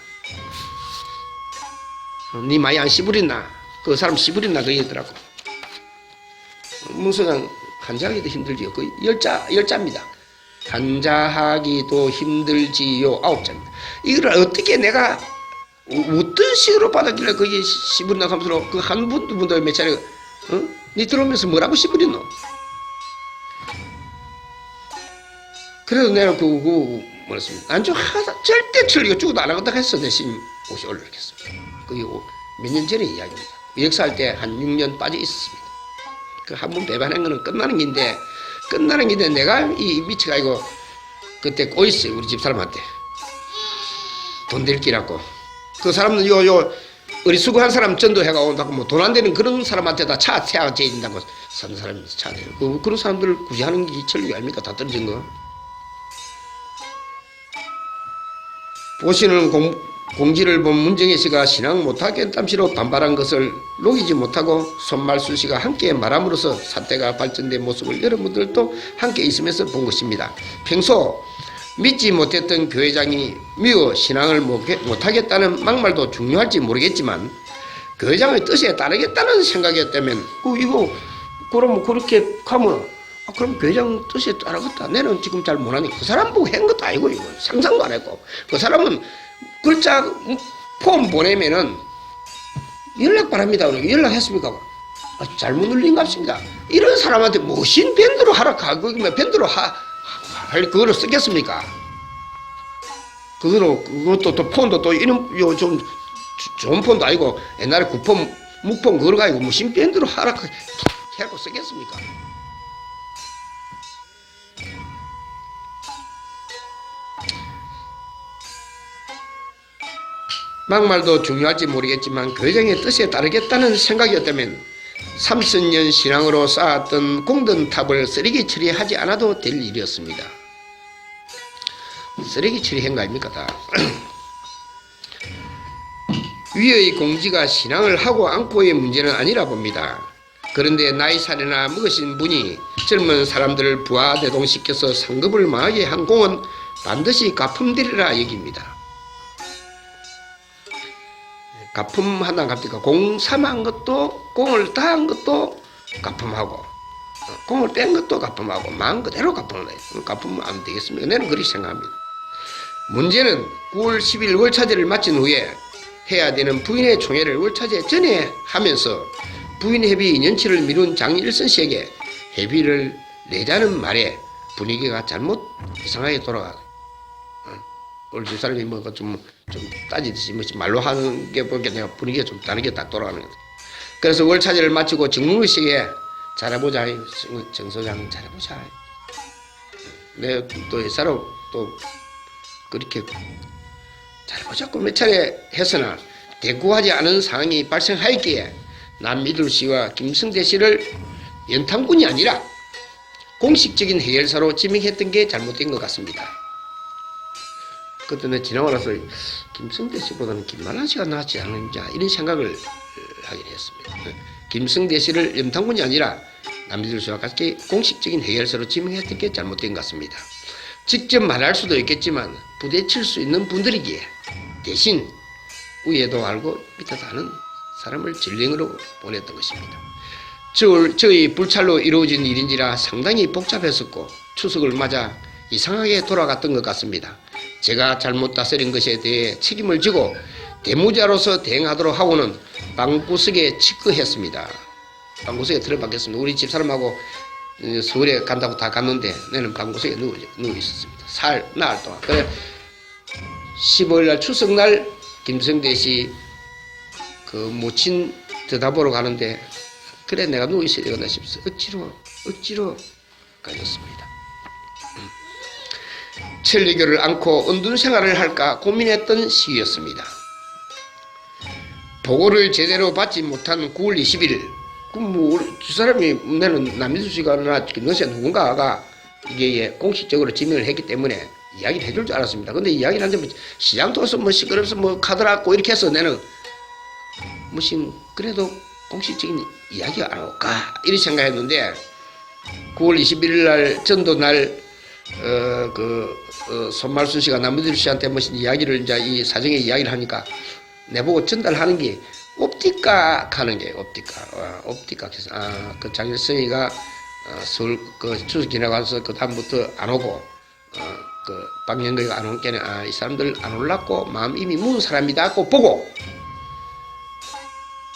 니 많이 안 씨부렸나? 그 사람 씨부렸나? 그 얘기더라고. 문서장 한자하기도 힘들지요. 그 열자입니다. 한자하기도 힘들지요. 9자입니다. 이걸 어떻게 내가 어떤 식으로 받았길래 그게 씨부렸나 하면서 그 한 분, 두 분도 몇 차례 니 들어오면서 뭐라고 씨부렸노? 그래도 내가 뭐랬습니다. 난 좀 절대 틀리고 죽어도 안 하겠다 했어. 내 심 옷이 올라갔습니다. 그게 몇 년 전의 이야기입니다. 역사할 때 한 6년 빠져 있었습니다. 그 한 번 배반한 거는 끝나는 긴데 내가 이 미쳐가지고 그때 꼬였어요. 우리 집사람한테. 돈 될 끼라고. 그 사람은 어리수구한 사람 전도해가 온다고 뭐 돈 안 되는 그런 사람한테다 차 태아가 재진다고 사는 사람이 차대요. 그런 사람들을 구제하는 게 천리교 아닙니까? 다 떨어진 거. 보시는 공지를 본 문정혜 씨가 신앙 못하겠담시로 반발한 것을 녹이지 못하고 손말순 씨가 함께 말함으로써 사태가 발전된 모습을 여러분들도 함께 있으면서 본 것입니다. 평소 믿지 못했던 교회장이 미워 신앙을 못하겠다는 막말도 중요할지 모르겠지만 교회장의 뜻에 따르겠다는 생각이었다면 이거 그럼 그렇게 하면 그럼 교회장 뜻에 따르겠다. 내는 지금 잘 못하니 그 사람 보고 한 것도 아니고 이거 상상도 안 했고 그 사람은 글자 폼 보내면은 연락 바랍니다. 연락했습니까? 잘못 눌린 것 같습니다. 이런 사람한테 무슨 밴드로 하라 그러면 밴드로 할 그거를 쓰겠습니까? 그것도 또 폰도 또 이런 좀 좋은 폰도 아니고 옛날에 구폰 묵폰 그거 가지고 무슨 밴드로 하라 해고 쓰겠습니까? 막말도 중요할지 모르겠지만 교회장의 뜻에 따르겠다는 생각이었다면 30년 신앙으로 쌓았던 공든 탑을 쓰레기 처리하지 않아도 될 일이었습니다. 쓰레기 처리한 거 아닙니까 다. 위의 공지가 신앙을 하고 않고의 문제는 아니라 봅니다. 그런데 나이살이나 먹으신 분이 젊은 사람들을 부하대동시켜서 상급을 망하게 한 공은 반드시 갚음되리라 여깁니다. 갚음한다 갑니까? 공 삼한 것도 공을 다한 것도 갚음하고 공을 뺀 것도 갚음하고 망한 그대로 갚음을 해요. 갚으면 안 되겠습니까? 나는 그렇게 생각합니다. 문제는 9월 10일 월차제를 마친 후에 해야 되는 부인의 총회를 월차제 전에 하면서 부인 회비 2년치를 미룬 장일선 씨에게 회비를 내자는 말에 분위기가 잘못 이상하게 돌아가. 우리 두 사람이 좀 따지듯이 말로 하는 게 보니까 내가 분위기가 좀 다르게 딱 돌아가는 거죠. 그래서 월차제를 마치고 정문우 씨에게 잘해보자. 정 소장 잘해보자. 내가 또 회사로 또 그렇게 잘해보자고 몇 차례 했으나 대꾸하지 않은 상황이 발생하였기에 남미들 씨와 김승대 씨를 연탄군이 아니라 공식적인 해결사로 지명했던 게 잘못된 것 같습니다. 그때 내가 지나고 나서 김승대 씨보다는 김만한 씨가 낫지 않느냐 이런 생각을 하게 되었습니다. 김승대 씨를 연탄군이 아니라 남미들 씨와 같이 공식적인 해결사로 지명했던 게 잘못된 것 같습니다. 직접 말할 수도 있겠지만 부대칠 수 있는 분들이기에 대신 위에도 알고 밑에도 아는 사람을 전령으로 보냈던 것입니다. 저희 불찰로 이루어진 일인지라 상당히 복잡했었고 추석을 맞아 이상하게 돌아갔던 것 같습니다. 제가 잘못 다스린 것에 대해 책임을 지고 대무자로서 대응하도록 하고는 방구석에 직거했습니다. 방구석에 들어박혔습니다. 우리 집사람하고 서울에 간다고 다 갔는데 나는 방구석에 누워 있었습니다. 나흘 동안. 그래 15일날 추석날 김성대 씨 그 모친 대답보러 가는데 그래 내가 누워 있어야 되겠나 싶어서 억지로 가졌습니다. 천리교를 안고 은둔 생활을 할까 고민했던 시기였습니다. 보고를 제대로 받지 못한 9월 20일 두 사람이 나는 남민수 씨가 너세 누군가가 이게 공식적으로 지명을 했기 때문에 이야기를 해줄 줄 알았습니다. 근데 이야기를 하는데 시장 도서 시끄럽서 카드라고 이렇게 해서 나는 무슨 그래도 공식적인 이야기가 안 올까 이렇게 생각했는데 9월 21일 날 전도날 손말순 씨가 남미들 씨한테 무슨 이야기를 이제 이 사정의 이야기를 하니까 내보고 전달하는 게 옵티카 하는 게 옵티카 해서 그 장일성이가 서울 추석 지나고 와서 그 다음부터 안 오고 그 박영거이가 안 온 게는 이 사람들 안 올랐고 마음 이미 무은 사람이다 고 보고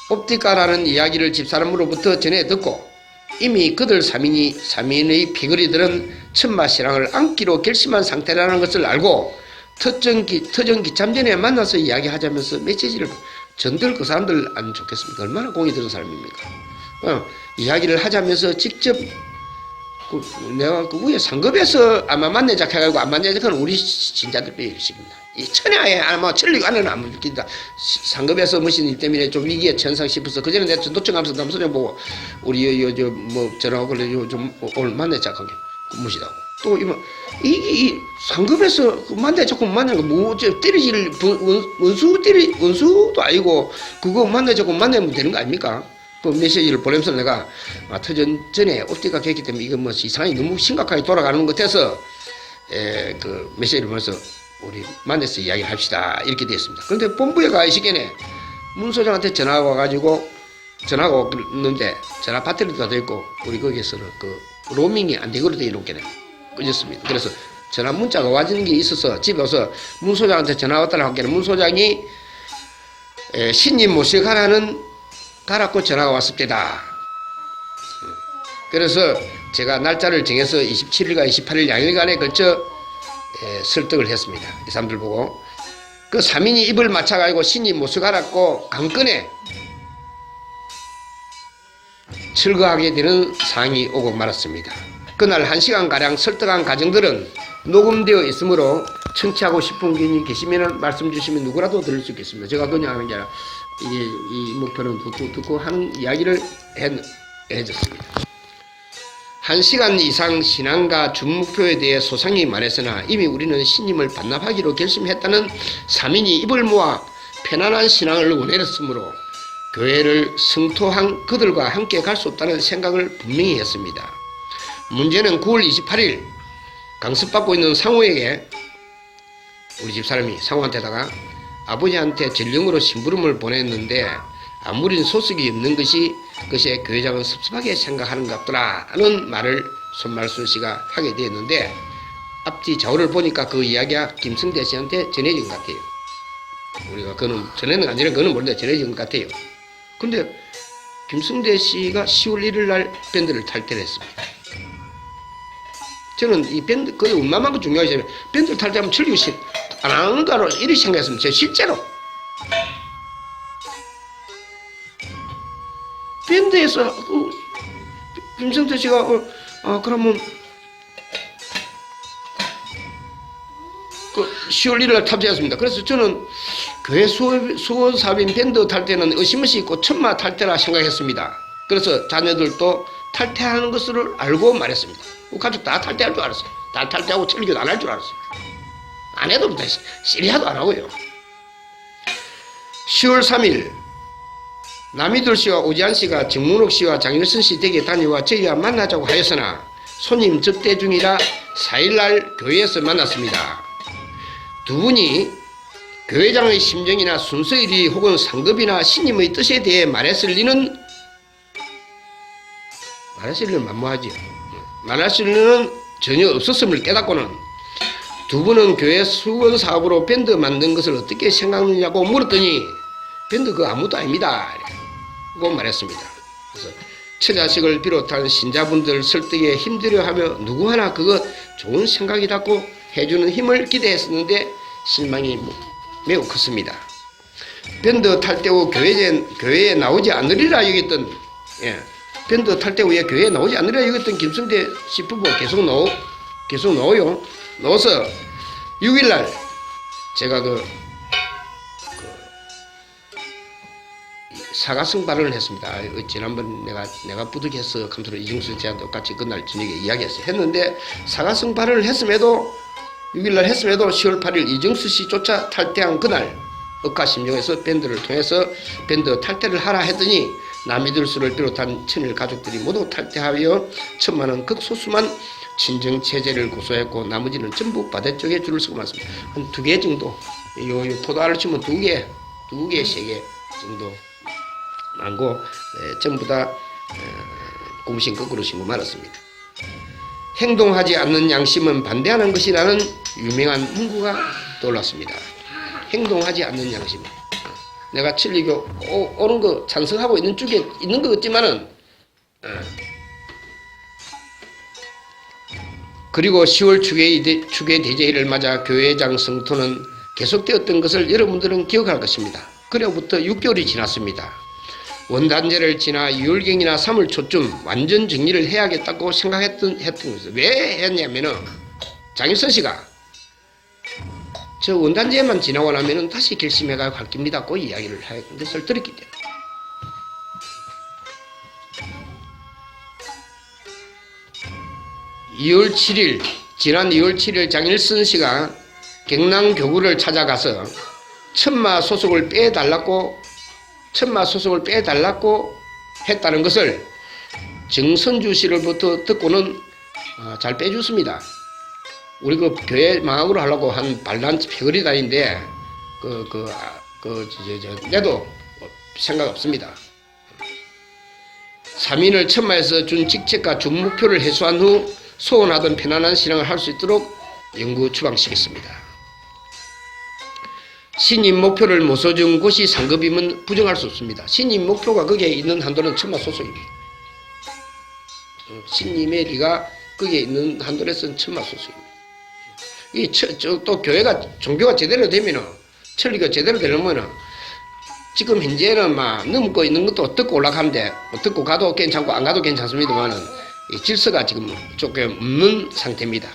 옵티카라는 이야기를 집사람으로부터 전해 듣고 이미 그들 3인의 피거리들은 천마신앙을 안기로 결심한 상태라는 것을 알고 터전 기참 전에 만나서 이야기하자면서 메시지를 전들 그 사람들 안 좋겠습니까? 얼마나 공이 들은 사람입니까? 이야기를 하자면서 직접 내가 그 위에 상급에서 아마 만나자 해가지고 안 만나자 그건 우리 신자들 빼입니다. 이 천하에 아마 천리가 안에는 안 물긴다. 상급에서 무슨 일 때문에 좀 위기에 천상 싶어서 그전에 내가 전도청 가면서 남소장 보고 우리 전화하고 그래 좀 오늘 만나자 하게 무시다고. 또 이 상급에서 만나야 자꾸 만나는 거 뭐 때리질 원수도 아니고 그거 만나야 자꾸 만나면 되는 거 아닙니까? 그 메시지를 보내면서 내가 터전 전에 옵티가 됐기 때문에 이거 뭐 이상이 너무 심각하게 돌아가는 것 같아서 그 메시지를 보내서 우리 만나서 이야기를 합시다 이렇게 되었습니다. 그런데 본부에 가 있기에는 문 소장한테 전화가 와가지고 전화가 오는데 전화 배터리도 다 있고 우리 거기에서는 그 로밍이 안 되거든요. 이렇게는 꺼졌습니다. 그래서 전화 문자가 와지는 게 있어서 집에 와서 문 소장한테 전화 왔다고 하기에는 문 소장이 신님 모셔가라는 가라고 전화가 왔습니다. 그래서 제가 날짜를 정해서 27일과 28일 양일간에 걸쳐 설득을 했습니다. 이 사람들 보고 그 3인이 입을 맞춰가지고 신님 모셔가라고 강건에 철거하게 되는 상황이 오고 말았습니다. 그날 1시간가량 설득한 과정들은 녹음되어 있으므로 청취하고 싶은 분이 계시면 말씀 주시면 누구라도 들을 수 있겠습니다. 제가 그냥 하는 게 아니라 이 목표는 듣고 하는 이야기를 해줬습니다. 1시간 이상 신앙과 준목표에 대해 소상히 말했으나 이미 우리는 신님을 반납하기로 결심했다는 3인이 입을 모아 편안한 신앙을 원했으므로 교회를 성토한 그들과 함께 갈 수 없다는 생각을 분명히 했습니다. 문제는 9월 28일 강습받고 있는 상호에게 우리 집사람이 상호한테다가 아버지한테 전령으로 심부름을 보냈는데 아무리 소식이 없는 것이 교회장은 섭섭하게 생각하는 것 같더라 하는 말을 손말순 씨가 하게 되었는데 앞뒤 좌우를 보니까 그 이야기가 김성대 씨한테 전해진 것 같아요. 우리가 그는 전에는 안 전해 그는 모르는데 전해진 것 같아요. 근데 김성대 씨가 10월 1일 날 밴드를 탈퇴를 했습니다. 저는 이 밴드 거의 얼마만큼 중요하지 밴드를 탈퇴하면 즐기고 안 하는가로 이렇게 생각했습니다. 제 실제로 밴드에서 김성대 씨가 그러면 그 10월 1일 날 탈퇴했습니다. 그래서 저는 교회 수원 사업인 밴드 탈퇴는 의심없이 있고 천마 탈퇴라 생각했습니다. 그래서 자녀들도 탈퇴하는 것을 알고 말했습니다. 가족 다 탈퇴할 줄 알았어요. 다 탈퇴하고 철교도 안 할 줄 알았어요. 안 해도 시리아도 안 하고요. 10월 3일 남이돌 씨와 오지환 씨가 정문옥 씨와 장일선 씨 댁에 다녀와 저희와 만나자고 하였으나 손님 접대 중이라 4일날 교회에서 만났습니다. 두 분이 교회장의 심정이나 순서의 리 혹은 상급이나 신님의 뜻에 대해 말했을 리는 만무하지요. 말했을 리는 전혀 없었음을 깨닫고는 두 분은 교회 수건 사업으로 밴드 만든 것을 어떻게 생각하느냐고 물었더니 밴드 그거 아무것도 아닙니다. 고 말했습니다. 그래서 처자식을 비롯한 신자분들 설득에 힘들어하며 누구 하나 그거 좋은 생각이라고 해주는 힘을 기대했었는데 실망이 매우 컸습니다. 밴드 탈퇴 후 교회에 나오지 않으리라 여겼던 밴드 탈퇴 후에 교회에 나오지 않으리라 여겼던 김성대 씨 부부가 계속 나와요. 넣어서 6일날 제가 사과성 발언을 했습니다. 지난번 내가 부득해서 감사로 이정수 씨한테 똑같이 그날 저녁에 이야기했어요. 했는데 사과성 발언을 했음에도 6일날 했음에도 10월 8일 이정수 씨조차 탈퇴한 그날 억가심정에서 밴드를 통해서 밴드 탈퇴를 하라 했더니 남이들수를 비롯한 친일 가족들이 모두 탈퇴하여 천만은 극소수만 친정체제를 고소했고 나머지는 전부 반대쪽에 줄을 서고 많습니다. 한 2개 정도 요 포도알을 치면 2개 3개 정도 많고 전부 다 공신 거꾸로 신고 말았습니다. 행동하지 않는 양심은 반대하는 것이라는 유명한 문구가 떠올랐습니다. 행동하지 않는 양심. 내가 천리교 오는 거 찬성하고 있는 쪽에 있는 것 같지만은 그리고 10월 추계 대제일을 맞아 교회장 성토는 계속되었던 것을 여러분들은 기억할 것입니다. 그로부터 6개월이 지났습니다. 원단제를 지나 2월경이나 3월 초쯤 완전 정리를 해야겠다고 생각했던 것을 왜 했냐면은 장일선 씨가 저 원단제만 지나고 나면은 다시 결심해가 갈 겁니다. 그 이야기를 한 것을 들었기 때문에. 2월 7일, 지난 2월 7일 장일선 씨가 경남교구를 찾아가서 천마 소속을 빼달라고 했다는 것을 정선주 씨로부터 듣고는 잘 빼줬습니다. 우리 그 교회 망학으로 하려고 한 반란 패거리다인데 내도 생각 없습니다. 3인을 천마에서 준 직책과 준 목표를 해소한 후 소원하던 편안한 신앙을 할 수 있도록 영구 추방시켰습니다. 신임 목표를 못 써준 곳이 상급임은 부정할 수 없습니다. 신임 목표가 거기에 있는 한도는 천마 소속입니다. 신임의 리가 거기에 있는 한도에서는 천마 소속입니다. 또 교회가 종교가 제대로 되면은 천리가 제대로 되려면은 지금 현재는 막 넘고 있는 것도 듣고 올라가는데 듣고 가도 괜찮고 안 가도 괜찮습니다만은 질서가 지금 조금 없는 상태입니다.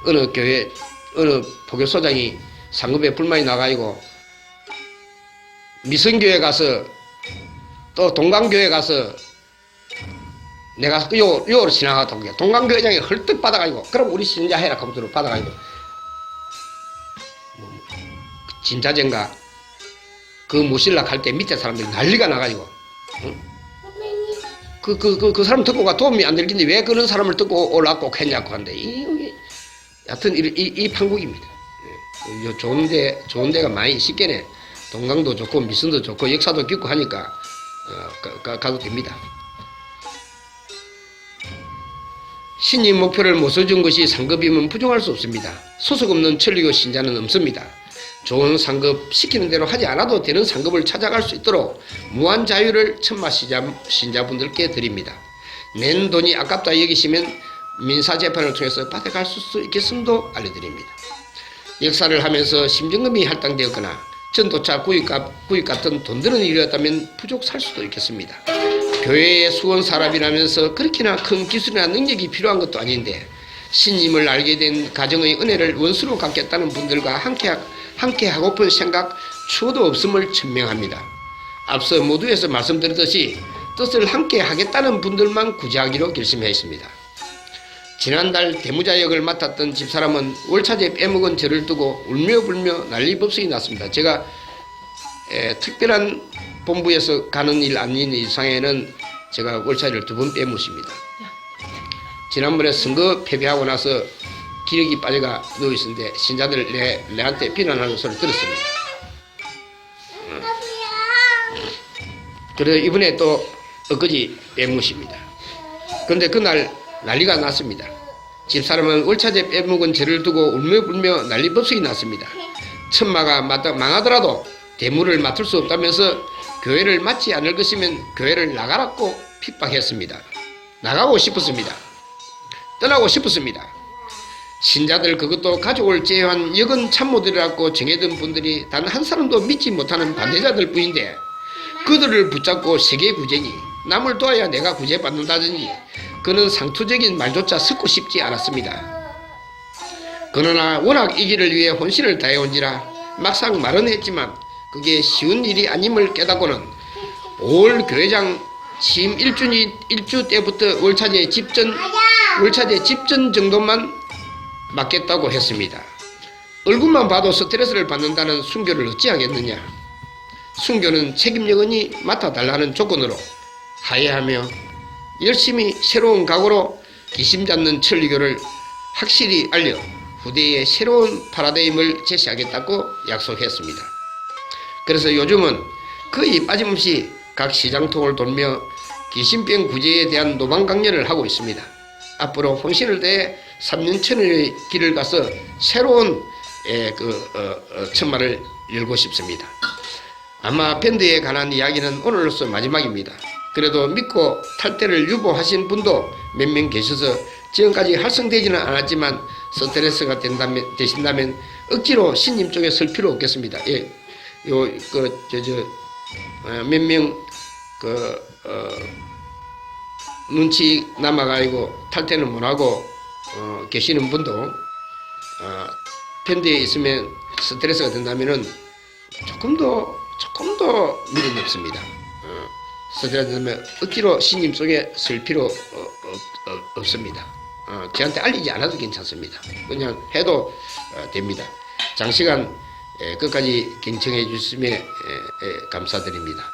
어느 교회 어느 포교소장이 상급에 불만이 나가지고 미성교회 가서 또 동강교회 가서 내가 요로 지나가던 게 동강교회장이 헐떡 받아가지고 그럼 우리 신자 해라 하면서 받아가지고 진자젠가 그 모실라 갈 때 밑에 사람들이 난리가 나가지고 응? 그 사람 듣고가 도움이 안 될 텐데 왜 그런 사람을 듣고 올라꼭 했냐고 하는데 여하튼 이 판국입니다. 좋은 데가 많이 있겠네. 동강도 좋고 미선도 좋고 역사도 깊고 하니까 가도 됩니다. 신임 목표를 못 써준 것이 상급임은 부정할 수 없습니다. 소속 없는 천리교 신자는 없습니다. 좋은 상급 시키는 대로 하지 않아도 되는 상급을 찾아갈 수 있도록 무한 자유를 천마 신자분들께 드립니다. 낸 돈이 아깝다 여기시면 민사재판을 통해서 받아갈 수 있겠음도 알려드립니다. 역사를 하면서 심정금이 할당되었거나 전도차 구입 같은 돈 드는 일이었다면 부족 살 수도 있겠습니다. 교회의 수원 사람이라면서 그렇게나 큰 기술이나 능력이 필요한 것도 아닌데 신임을 알게 된 가정의 은혜를 원수로 갚겠다는 분들과 함께 하고픈 생각 추호도 없음을 천명합니다. 앞서 모두에서 말씀드렸듯이 뜻을 함께 하겠다는 분들만 구제하기로 결심했습니다. 지난달 대무자 역을 맡았던 집사람은 월차제 빼먹은 죄를 두고 울며불며 난리법석이 났습니다. 제가 특별한 본부에서 가는 일 아닌 이상에는 제가 월차제를 2번 빼묻습니다. 지난번에 선거 패배하고 나서 기력이 빠져가 누워있었는데 신자들 내한테 비난하는 소리를 들었습니다. 그래서 이번에 또 엊그제 빼묻습니다. 그런데 그날 난리가 났습니다. 집사람은 월차제 빼먹은 죄를 두고 울며불며 난리법석이 났습니다. 천마가 망하더라도 대무를 맡을 수 없다면서 교회를 맡지 않을 것이면 교회를 나가라고 핍박했습니다. 나가고 싶었습니다. 떠나고 싶었습니다. 신자들 그것도 가족을 제외한 여건 참모들이라고 정해둔 분들이 단 한 사람도 믿지 못하는 반대자들 뿐인데 그들을 붙잡고 세계 구제니 남을 도와야 내가 구제받는다더니 그는 상투적인 말조차 섞고 싶지 않았습니다. 그러나 워낙 이 길을 위해 혼신을 다해온지라 막상 말은 했지만 그게 쉬운 일이 아님을 깨닫고는 5월 교회장 취임 1주 때부터 월차제 집전 정도만 맡겠다고 했습니다. 얼굴만 봐도 스트레스를 받는다는 순교를 어찌하겠느냐. 순교는 책임 여건이 맡아달라는 조건으로 하야하며 열심히 새로운 각오로 기심잡는 천리교를 확실히 알려 후대에 새로운 파라다임을 제시하겠다고 약속했습니다. 그래서 요즘은 거의 빠짐없이 각 시장통을 돌며 기심병 구제에 대한 노방 강연을 하고 있습니다. 앞으로 혼신을 다해 3년 천의 길을 가서 새로운 천마를 열고 싶습니다. 아마 밴드에 관한 이야기는 오늘로서 마지막입니다. 그래도 믿고 탈퇴를 유보하신 분도 몇 명 계셔서 지금까지 활성되지는 않았지만 스트레스가 되신다면 억지로 신님 쪽에 설 필요 없겠습니다. 몇 명 눈치 남아가지고 탈퇴는 못하고 계시는 분도 밴드에 있으면 스트레스가 된다면은 조금 더 미련이 없습니다. 스트레스 되면 억지로 신님 속에 설 필요 없습니다. 저한테 알리지 않아도 괜찮습니다. 그냥 해도 됩니다. 장시간 끝까지 경청해 주시면 감사드립니다.